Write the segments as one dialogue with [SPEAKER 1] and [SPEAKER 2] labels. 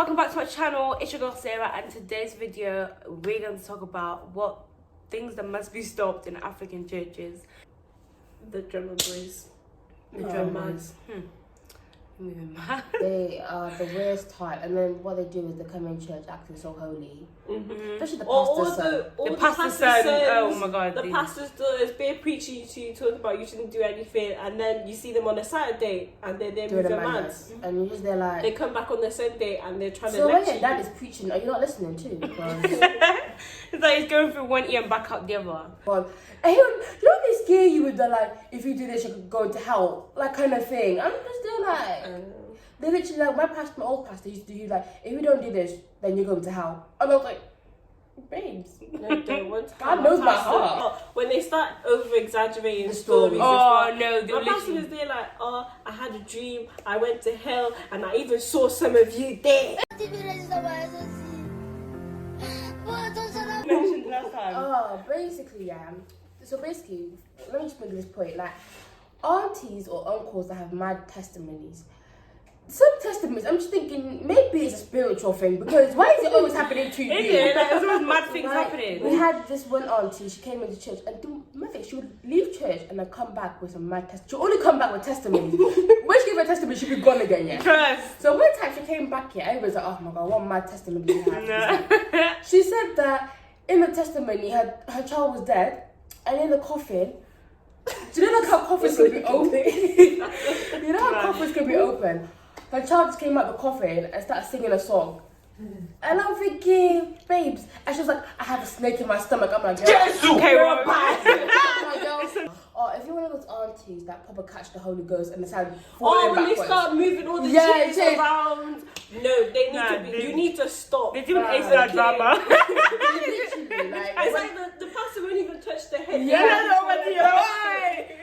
[SPEAKER 1] welcome back to my channel. It's your girl Sarah, and today's video we're going to talk about what things that must be stopped in African churches.
[SPEAKER 2] The drummer boys.
[SPEAKER 1] The drummers. Moving mad.
[SPEAKER 3] They are the worst type, and then what they do is they come in church acting so holy. Especially the pastor's son.
[SPEAKER 1] The pastor's son. Oh my god.
[SPEAKER 2] The pastor's daughters, they're preaching to you, talking about you shouldn't do anything, and then you see them on a Saturday and they're
[SPEAKER 3] Doing
[SPEAKER 2] moving
[SPEAKER 3] a
[SPEAKER 2] mad.
[SPEAKER 3] madness. And you're just there like...
[SPEAKER 2] They come back on the Sunday and they're trying to
[SPEAKER 3] So when
[SPEAKER 2] lecture
[SPEAKER 3] your dad is preaching, are you not listening too? Because...
[SPEAKER 1] It's like he's going through one ear and back out the other.
[SPEAKER 3] And you know they scare you with the like, if you do this you could go into hell, like kind of thing. I'm just there like... They literally like, my old pastor used to do like, if you don't do this, then you're going to hell. And I was like, babes.
[SPEAKER 2] No, don't want to.
[SPEAKER 3] God knows my heart.
[SPEAKER 2] When they start over exaggerating the
[SPEAKER 3] stories.
[SPEAKER 2] stories.
[SPEAKER 1] Oh no,
[SPEAKER 2] My pastor was there like, oh, I had a dream, I went to hell, and I even saw some of you there.
[SPEAKER 1] Mentioned last time.
[SPEAKER 3] Oh, basically, yeah. So basically, let me just make this point. Like, aunties or uncles that have mad testimonies. Some testimonies, I'm just thinking, maybe it's a spiritual thing, because why is it always happening to you?
[SPEAKER 1] Is it? Like, there's always mad things happening.
[SPEAKER 3] We had this one auntie, she came into church, and she would leave church and then come back with some mad testimony. She'll only come back with testimonies. When she gave her testimony, she'd be gone again, yeah?
[SPEAKER 1] Trust.
[SPEAKER 3] So one time she came back here, everybody's like, oh my god, what mad testimony you have? She said that in the testimony, her child was dead, and in the coffin, do you know like how coffins can be open? You know how coffins can be open? Her child just came out of the coffin and started singing a song. And I'm thinking, babes. And she was like, I have a snake in my stomach. I'm like, yes!
[SPEAKER 1] Okay,
[SPEAKER 3] girl,
[SPEAKER 1] well,
[SPEAKER 3] bye. Or if you're one of those aunties that probably catch the Holy Ghost and decide falling
[SPEAKER 2] when
[SPEAKER 3] backwards.
[SPEAKER 2] they start moving all the chairs around. No, they need to be, you need to stop.
[SPEAKER 1] They're doing extra drama.
[SPEAKER 3] Literally, like,
[SPEAKER 2] It's like the pastor won't even touch the head.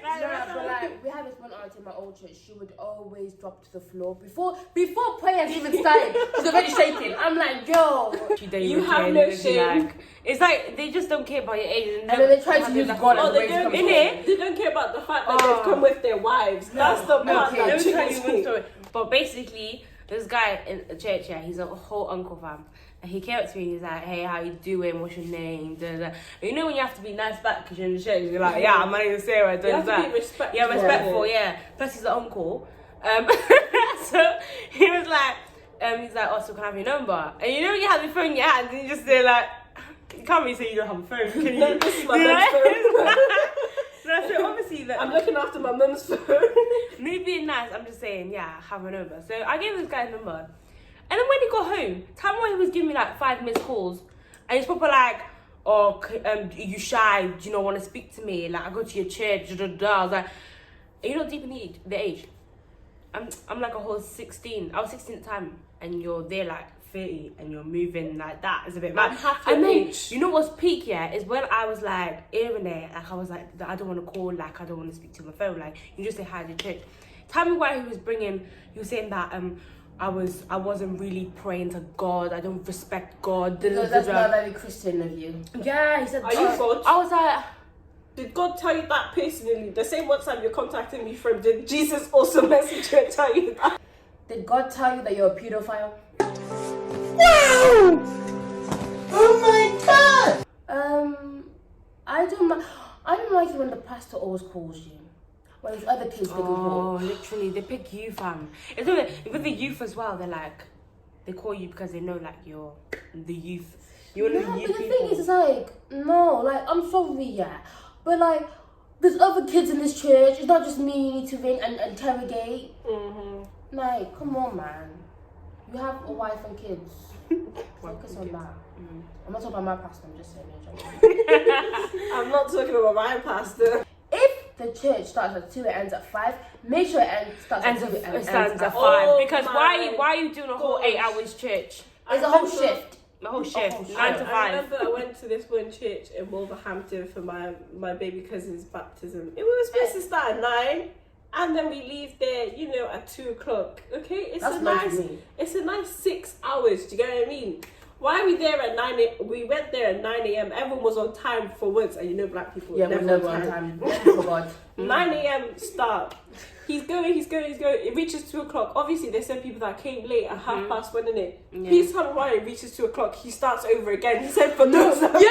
[SPEAKER 3] But like, we had this one auntie in my old church. She would always drop to the floor before prayers even started. She's already shaking. I'm like, yo,
[SPEAKER 2] you have no shame.
[SPEAKER 1] It's like they just don't care about your age,
[SPEAKER 3] and then they try to use God as a way to come
[SPEAKER 2] They don't care about the fact that they've come with their wives. That's the part that
[SPEAKER 1] Let me tell you
[SPEAKER 2] triggers
[SPEAKER 1] one
[SPEAKER 2] me.
[SPEAKER 1] story. But basically, this guy in the church, yeah, he's a whole uncle fam. And he came up to me and he's like, hey, how you doing? What's your name? Da, da, da. You know when you have to be nice back because you're in the church, you're like, yeah, my name is Sarah. Da,
[SPEAKER 2] You have
[SPEAKER 1] da,
[SPEAKER 2] to
[SPEAKER 1] da.
[SPEAKER 2] be respectful.
[SPEAKER 1] Yeah, respectful, yeah. Plus he's an uncle. So he was like, he's like, oh, so can I have your number? And you know when you have your phone in your hand and you just say like, you can't really say you don't have a phone, can you?
[SPEAKER 2] No, this is my mum's phone.
[SPEAKER 1] No, so obviously that
[SPEAKER 2] I'm looking after my mum's phone.
[SPEAKER 1] me being nice, I'm just saying, yeah, have a number. So I gave this guy a number. And then when he got home, time when he was giving me like 5 missed calls, and he's probably like, oh, you shy? Do you not want to speak to me? Like, I go to your church, da, da, da. I was like, are you not deep in the age? I'm like a whole 16. I was 16 at the time, and you're there like 30, and you're moving like that. It's a bit mad.
[SPEAKER 2] I'm half
[SPEAKER 1] And
[SPEAKER 2] your
[SPEAKER 1] then,
[SPEAKER 2] age.
[SPEAKER 1] you know what's peak, yeah, is when I was like, hearing it, like I was like, I don't want to call, like I don't want to speak to my phone, like you just say hi to church. Tell me why he was saying that I wasn't really praying to God. I don't respect God.
[SPEAKER 3] No, that's not very Christian of you.
[SPEAKER 1] Yeah, he said.
[SPEAKER 2] Are you God?
[SPEAKER 1] I was like,
[SPEAKER 2] Did God tell you that personally? The same WhatsApp you're contacting me from, did Jesus also message you and tell you that?
[SPEAKER 3] Did God tell you that you're a pedophile?
[SPEAKER 2] No! Oh my God!
[SPEAKER 3] I don't like it when the pastor always calls you. When there's other kids that
[SPEAKER 1] oh,
[SPEAKER 3] call.
[SPEAKER 1] literally, they pick you, fam. It's not with the youth as well. They're like, they call you because they know like you're the youth. You're one of the youth
[SPEAKER 3] but the
[SPEAKER 1] people.
[SPEAKER 3] thing is, it's like, no, like, I'm sorry, yeah. But like, there's other kids in this church. It's not just me you need to ring and interrogate. Like, come on, man. You have a wife and kids. Focus on that. I'm not talking about my pastor, I'm just saying.
[SPEAKER 2] I'm not talking about my pastor.
[SPEAKER 3] If the church starts at 2 and ends at 5, make sure it starts at 2 and ends
[SPEAKER 1] stands
[SPEAKER 3] at
[SPEAKER 1] at 5.
[SPEAKER 3] 5.
[SPEAKER 2] Oh
[SPEAKER 1] Because why are you doing a whole
[SPEAKER 2] gosh.
[SPEAKER 1] 8 hours church?
[SPEAKER 3] It's a whole shift.
[SPEAKER 1] The whole shift,
[SPEAKER 3] whole shift.
[SPEAKER 1] 9 to 5.
[SPEAKER 2] I remember I went to this one church in Wolverhampton for my baby cousin's baptism. It was supposed to start at 9, and then we leave there, you know, at 2 o'clock. Okay,
[SPEAKER 3] That's nice for me.
[SPEAKER 2] it's a nice 6 hours. Do you get what I mean? Why are we there at 9 a.m.? We went there at 9 a.m. Everyone was on time for once. And you know black people
[SPEAKER 3] Yeah, we're never on time. Oh, God.
[SPEAKER 2] 9 a.m. start. He's going. It reaches 2 o'clock. Obviously, there's some people that came late at 1:30, wasn't it?
[SPEAKER 1] Yeah.
[SPEAKER 2] He's telling why it reaches 2 o'clock. He starts over again. He said, for those that
[SPEAKER 3] They do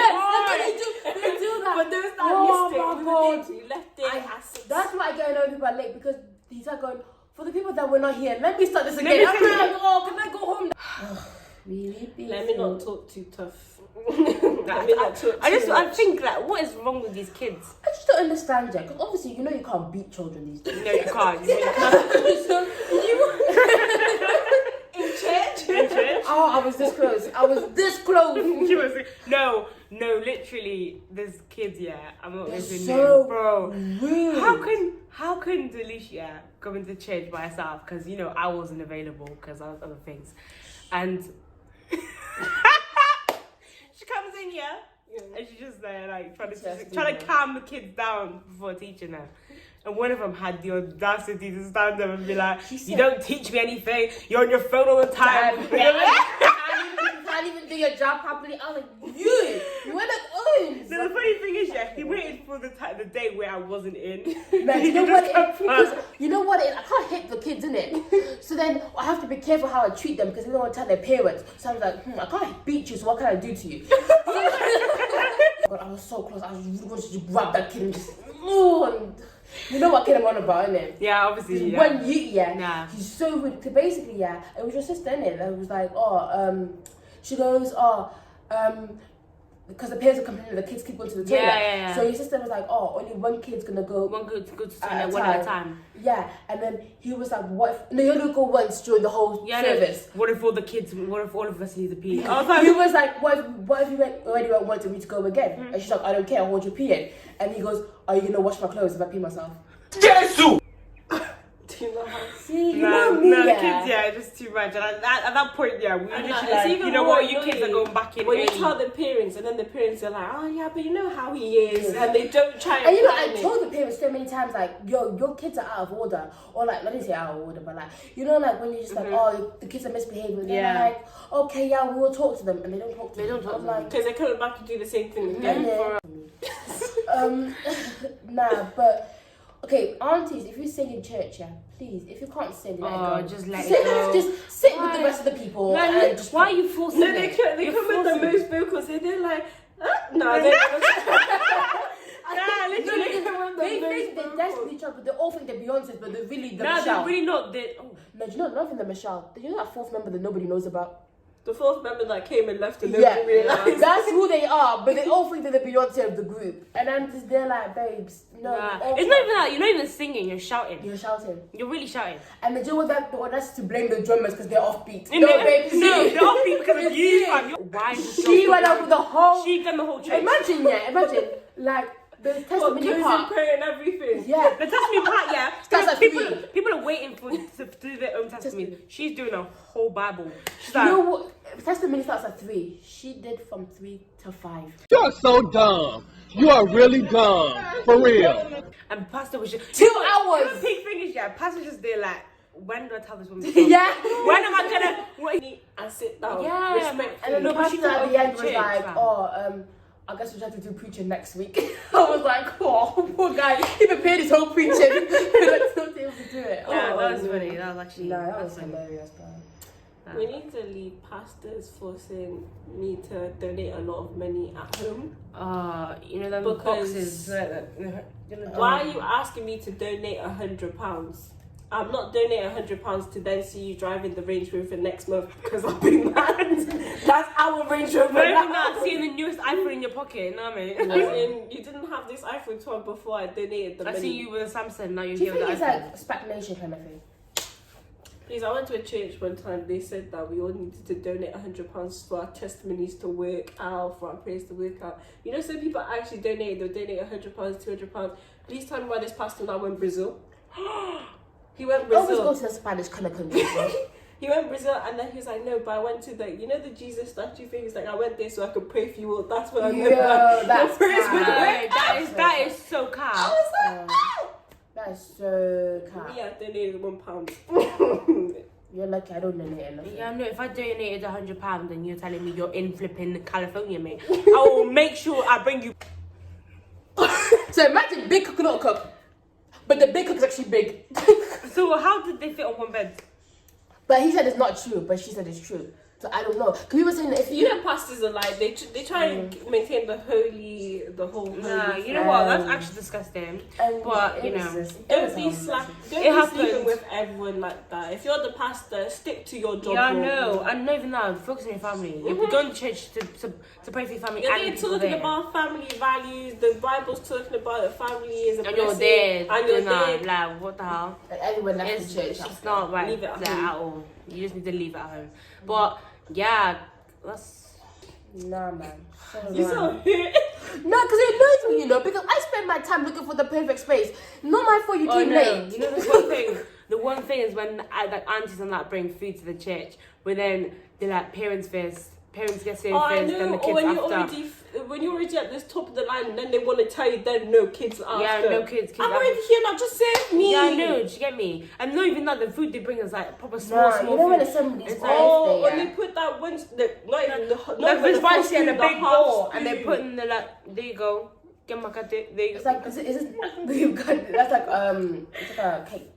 [SPEAKER 3] that.
[SPEAKER 2] for those that
[SPEAKER 3] Oh,
[SPEAKER 2] missed it,
[SPEAKER 3] my
[SPEAKER 2] we
[SPEAKER 3] God.
[SPEAKER 2] were late. You left it at 6.
[SPEAKER 3] That's why I get annoyed people are late, because he's like going, for the people that were not here, let me start this
[SPEAKER 1] me
[SPEAKER 3] again. I'm
[SPEAKER 1] finish.
[SPEAKER 3] like, oh, can I go home now? Really?
[SPEAKER 2] Let me not talk too tough. Let me not talk
[SPEAKER 1] I
[SPEAKER 2] too much.
[SPEAKER 1] think that what is wrong with these kids?
[SPEAKER 3] I just don't understand that, because obviously you know you can't beat children these days.
[SPEAKER 1] No, you can't. You really can't.
[SPEAKER 3] So
[SPEAKER 2] In church?
[SPEAKER 1] In church?
[SPEAKER 3] oh, I was this close. I was this close.
[SPEAKER 1] She was like, no, literally, there's kids, yeah. I'm not
[SPEAKER 3] They're
[SPEAKER 1] listening,
[SPEAKER 3] so
[SPEAKER 1] bro.
[SPEAKER 3] rude.
[SPEAKER 1] How can Delisha go into church by herself? Because you know I wasn't available because I was other things, and she comes in here and she's just there like trying to calm the kids down before teaching them. And one of them had the audacity to stand up and be like, "You don't teach me anything. You're on your phone all the time."
[SPEAKER 3] You can't even do your job properly. I was like, you went at
[SPEAKER 1] So the funny thing is, yeah, he waited for the day where I wasn't in.
[SPEAKER 3] Man, you know what? You know what? I can't hit the kids, innit? So then I have to be careful how I treat them because they don't want to tell their parents. So I was like, I can't beat you. So what can I do to you? But I was so close. I was really wanted to grab that kid and just. You know what kid I'm on about, innit?
[SPEAKER 1] Yeah, obviously. Yeah.
[SPEAKER 3] When you,
[SPEAKER 1] Nah.
[SPEAKER 3] he's so rude. Cause basically, yeah, it was your sister, innit? That was like, she goes, because the parents are complaining, the kids keep going to the toilet.
[SPEAKER 1] Yeah.
[SPEAKER 3] So your sister was like, only one kid's gonna go.
[SPEAKER 1] One good to one at a time.
[SPEAKER 3] Yeah, and then he was like, what if, no, you only go once during the whole service.
[SPEAKER 1] What if all the kids, what if all of us need to pee?
[SPEAKER 3] He was like, what if you already went once and we to go again? And she's like, I don't care, I want you peeing. And he goes, are you gonna wash my clothes if I pee myself?
[SPEAKER 2] Do you know how?
[SPEAKER 3] See, you know me,
[SPEAKER 1] the
[SPEAKER 3] yeah.
[SPEAKER 1] kids, yeah, it's just too much. And at that point, yeah, we
[SPEAKER 2] And
[SPEAKER 1] literally
[SPEAKER 2] it's
[SPEAKER 1] like,
[SPEAKER 2] even
[SPEAKER 1] you know
[SPEAKER 2] more
[SPEAKER 1] what, you kids are
[SPEAKER 2] annoying
[SPEAKER 1] going back in
[SPEAKER 2] when you
[SPEAKER 1] early.
[SPEAKER 2] tell the parents, and then the parents are like, oh yeah, but you know how he is, and they don't try and
[SPEAKER 3] And you know,
[SPEAKER 2] plan
[SPEAKER 3] I
[SPEAKER 2] it.
[SPEAKER 3] told the parents so many times, like, yo, your kids are out of order. Or like, let me say out of order, but like, you know, like when you're just like, oh, the kids are misbehaving. They're like, okay, yeah, we will talk to them. And they don't talk to them.
[SPEAKER 1] talk to
[SPEAKER 3] like,
[SPEAKER 2] Because they're coming back to do the same thing again.
[SPEAKER 3] Nah, but okay, aunties, if you sing in church, yeah, please, if you can't sing, let it go.
[SPEAKER 1] Just let it go.
[SPEAKER 3] Just sit with the rest of the people. And just
[SPEAKER 1] Why are you forcing
[SPEAKER 2] No,
[SPEAKER 1] it?
[SPEAKER 2] they come with the most vocals, and they're like, no,
[SPEAKER 1] Nah,
[SPEAKER 3] No,
[SPEAKER 1] literally.
[SPEAKER 3] they think they dance with each other, but they all think they're Beyonce, but they're really the
[SPEAKER 1] No,
[SPEAKER 3] Michelle.
[SPEAKER 1] they're really not.
[SPEAKER 3] No, do you know nothing the Michelle? Do you know that fourth member that nobody knows about?
[SPEAKER 2] the fourth member that came and left, and
[SPEAKER 3] Yeah,
[SPEAKER 2] nobody realized.
[SPEAKER 3] that's who they are, but they all think they're the Beyonce of the group. And I'm just there like, babes, no.
[SPEAKER 1] It's not even that. You're not even singing. You're shouting.
[SPEAKER 3] You're shouting.
[SPEAKER 1] You're really shouting.
[SPEAKER 3] And the deal with that, the audacity to blame the drummers because they're offbeat.
[SPEAKER 1] No,
[SPEAKER 3] babe,
[SPEAKER 1] no,
[SPEAKER 3] she-
[SPEAKER 1] they're offbeat because of you.
[SPEAKER 3] Yeah.
[SPEAKER 1] Why is
[SPEAKER 3] She went out with the whole.
[SPEAKER 1] She done the whole church.
[SPEAKER 3] Imagine, like the testimony
[SPEAKER 2] Losing
[SPEAKER 3] part.
[SPEAKER 2] prayer and everything.
[SPEAKER 3] Yeah.
[SPEAKER 1] The testimony part, yeah.
[SPEAKER 3] Starts at
[SPEAKER 1] People are waiting to do their own testimony. She's doing a whole Bible. She's
[SPEAKER 3] You
[SPEAKER 1] like,
[SPEAKER 3] know what? Testimony starts at 3. She did from 3 to 5.
[SPEAKER 4] You're so dumb. You are really dumb. For real.
[SPEAKER 1] and Pastor was just
[SPEAKER 3] 2
[SPEAKER 1] The
[SPEAKER 3] hours.
[SPEAKER 1] big thing is, yeah, Pastor's just there like, when do I tell this woman?
[SPEAKER 3] Yeah.
[SPEAKER 1] When am I gonna? What?
[SPEAKER 2] And sit down.
[SPEAKER 1] Yeah,
[SPEAKER 2] Respectfully.
[SPEAKER 3] And then the
[SPEAKER 1] but she
[SPEAKER 3] pastor at
[SPEAKER 1] got
[SPEAKER 3] the end
[SPEAKER 1] open
[SPEAKER 3] was
[SPEAKER 1] church,
[SPEAKER 3] like,
[SPEAKER 1] fam.
[SPEAKER 3] I guess we have to do preaching next week. I was like, oh, poor guy. He prepared his whole preaching. But I'm not able to do it.
[SPEAKER 1] Yeah,
[SPEAKER 3] Oh,
[SPEAKER 1] that was
[SPEAKER 3] no.
[SPEAKER 1] funny. That was actually.
[SPEAKER 3] No, that
[SPEAKER 1] that's
[SPEAKER 3] was
[SPEAKER 1] funny.
[SPEAKER 3] hilarious, bro.
[SPEAKER 2] We need to leave pastors forcing me to donate a lot of money at home.
[SPEAKER 1] You know them
[SPEAKER 2] Because-
[SPEAKER 1] boxes.
[SPEAKER 2] Why are you asking me to donate £100? I'm not donating £100 to then see you driving the Range Rover next month because I'll be mad. That's our Range Rover.
[SPEAKER 1] Not even
[SPEAKER 2] now.
[SPEAKER 1] that, seeing the newest iPhone in your pocket, nah, mate.
[SPEAKER 2] As in, you didn't have this iPhone 12 before I donated the
[SPEAKER 1] I
[SPEAKER 2] money.
[SPEAKER 1] see you with a Samsung, now you're
[SPEAKER 3] Do you
[SPEAKER 1] here with
[SPEAKER 3] think
[SPEAKER 1] the
[SPEAKER 3] it's
[SPEAKER 1] iPhone.
[SPEAKER 3] like speculation kind of thing?
[SPEAKER 2] Please, I went to a church one time. They said that we all needed to donate £100 for our testimonies to work out, for our prayers to work out. You know, some people actually donated. They'll donate £100, £200. Please tell me why this pastor now went Brazil. He went
[SPEAKER 3] Always
[SPEAKER 2] Brazil.
[SPEAKER 3] go to the Spanish kind of country, bro.
[SPEAKER 2] He went Brazil, and then he was like, no, but I went to the, you know, the Jesus statue thing. He's like, I went there so I could pray for you all. That's what I meant.
[SPEAKER 3] Yo,
[SPEAKER 2] Like,
[SPEAKER 3] that's
[SPEAKER 2] your prayers would
[SPEAKER 3] mad.
[SPEAKER 2] work.
[SPEAKER 1] That is so
[SPEAKER 2] I
[SPEAKER 1] calm.
[SPEAKER 2] was like,
[SPEAKER 3] That is so
[SPEAKER 2] me,
[SPEAKER 3] calm.
[SPEAKER 2] I donated £1.
[SPEAKER 3] You're lucky I don't donate anything.
[SPEAKER 1] Yeah, no, if I donated £100 and you're telling me you're in flipping California, mate, I will make sure I bring you.
[SPEAKER 3] So imagine big coconut cup, but the big cup is actually big.
[SPEAKER 1] So how did they fit on one bed?
[SPEAKER 3] But he said it's not true, but she said it's true. So I don't know. Because we were saying that if
[SPEAKER 2] You know, pastors are like they try and maintain the whole.
[SPEAKER 1] Nah,
[SPEAKER 2] holy
[SPEAKER 1] you know what? That's actually disgusting. But you know,
[SPEAKER 2] Don't be sleeping with everyone like that. If you're the pastor, stick to your job.
[SPEAKER 1] yeah,
[SPEAKER 2] role.
[SPEAKER 1] no, and not even that. Focus on your family. You're going to church to pray for your family.
[SPEAKER 2] Yeah,
[SPEAKER 1] and
[SPEAKER 2] they're
[SPEAKER 1] the people
[SPEAKER 2] talking
[SPEAKER 1] there.
[SPEAKER 2] about family values. The Bible's talking about the family is a
[SPEAKER 1] And
[SPEAKER 2] blessing.
[SPEAKER 1] you're there,
[SPEAKER 2] And you're
[SPEAKER 1] there.
[SPEAKER 2] there.
[SPEAKER 1] Like, what the hell?
[SPEAKER 3] and everyone left
[SPEAKER 1] It's
[SPEAKER 3] the church.
[SPEAKER 1] it's not right
[SPEAKER 2] Leave it at
[SPEAKER 1] there
[SPEAKER 2] home.
[SPEAKER 1] at all. You just need to leave it at home. But yeah, that's.
[SPEAKER 3] Nah, man.
[SPEAKER 2] You saw
[SPEAKER 3] No,
[SPEAKER 2] it.
[SPEAKER 3] because it annoys me, you know, because I spend my time looking for the perfect space. Not my fault you
[SPEAKER 1] Oh
[SPEAKER 3] came
[SPEAKER 1] no!
[SPEAKER 3] late.
[SPEAKER 1] You know the one thing. The one thing is when like aunties and that bring food to the church, but then they're like parents first. Parents get served
[SPEAKER 2] Oh, I
[SPEAKER 1] first, then the
[SPEAKER 2] know.
[SPEAKER 1] kids
[SPEAKER 2] Or
[SPEAKER 1] after.
[SPEAKER 2] when you're already at this top of the line, then they want to tell you then no kids after.
[SPEAKER 1] Yeah, no kids.
[SPEAKER 2] I'm
[SPEAKER 1] after.
[SPEAKER 2] already here now. Just save me.
[SPEAKER 1] Yeah, I know. Do you get me? And not even that. The food they bring is like proper small,
[SPEAKER 3] Nah,
[SPEAKER 1] small
[SPEAKER 3] you know when
[SPEAKER 1] food.
[SPEAKER 3] it's somebody's
[SPEAKER 1] It's
[SPEAKER 3] birthday,
[SPEAKER 2] Oh, when
[SPEAKER 3] yeah.
[SPEAKER 2] they put that one, not even the not
[SPEAKER 1] Like
[SPEAKER 2] even
[SPEAKER 1] this
[SPEAKER 2] the full
[SPEAKER 1] spicy and a
[SPEAKER 2] spoon,
[SPEAKER 1] big
[SPEAKER 2] the half
[SPEAKER 1] bowl, and they
[SPEAKER 2] spoon.
[SPEAKER 1] put in the like. There you go. Get my cut it. There you
[SPEAKER 3] It's
[SPEAKER 1] go.
[SPEAKER 3] like, is it you've got, that's like, it's like a cake.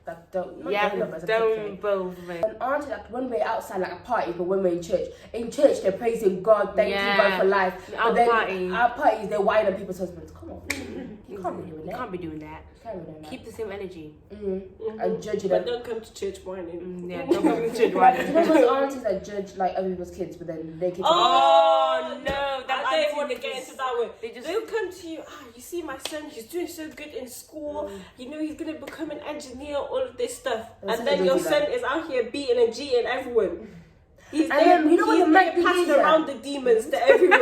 [SPEAKER 3] Like, not
[SPEAKER 1] Yeah,
[SPEAKER 3] donut, but it's a
[SPEAKER 1] don't
[SPEAKER 3] cake.
[SPEAKER 1] both of it.
[SPEAKER 3] An auntie, like when we're outside, like a party, but when we're in church, they're praising God, thank you God for life.
[SPEAKER 1] Our
[SPEAKER 3] But then
[SPEAKER 1] party.
[SPEAKER 3] our parties, they're whining on people's husbands. Come on, you can't be doing
[SPEAKER 1] You
[SPEAKER 3] that.
[SPEAKER 1] can't be doing that.
[SPEAKER 3] You can't be doing that.
[SPEAKER 1] Keep the same energy.
[SPEAKER 3] And judging
[SPEAKER 2] But
[SPEAKER 3] them.
[SPEAKER 2] don't come to church whining.
[SPEAKER 1] Yeah, don't come to church
[SPEAKER 3] Like,
[SPEAKER 1] whining.
[SPEAKER 3] you know those aunties that judge like other people's kids, but then their kids.
[SPEAKER 1] Oh no!
[SPEAKER 2] I don't want to get into that one.
[SPEAKER 1] They just.
[SPEAKER 2] They'll come to you. You see my son. He's doing so good in school. You know he's gonna become an engineer. All of this stuff,
[SPEAKER 3] That's
[SPEAKER 2] and then
[SPEAKER 3] how
[SPEAKER 2] your
[SPEAKER 3] they do
[SPEAKER 2] son
[SPEAKER 3] that.
[SPEAKER 2] is out here beating and cheating everyone. He's
[SPEAKER 3] And then, you know what
[SPEAKER 2] he's
[SPEAKER 3] the mad thing
[SPEAKER 2] passing
[SPEAKER 3] is, yeah?
[SPEAKER 2] around the demons to everyone.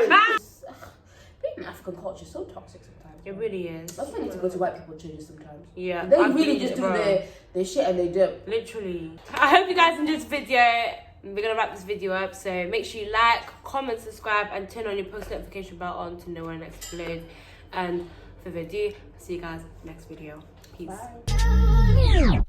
[SPEAKER 3] Being in African culture is so toxic sometimes.
[SPEAKER 1] It really is.
[SPEAKER 3] That's why I need to go to white people churches sometimes.
[SPEAKER 1] Yeah.
[SPEAKER 3] They
[SPEAKER 1] I
[SPEAKER 3] really
[SPEAKER 1] believe
[SPEAKER 3] just
[SPEAKER 1] it,
[SPEAKER 3] do
[SPEAKER 1] bro.
[SPEAKER 3] their shit and they dip.
[SPEAKER 1] Literally. I hope you guys enjoyed this video. We're gonna wrap this video up, so make sure you like, comment, subscribe, and turn on your post notification bell on to know when I next upload. And for the video, see you guys next video. Peace.
[SPEAKER 3] Bye.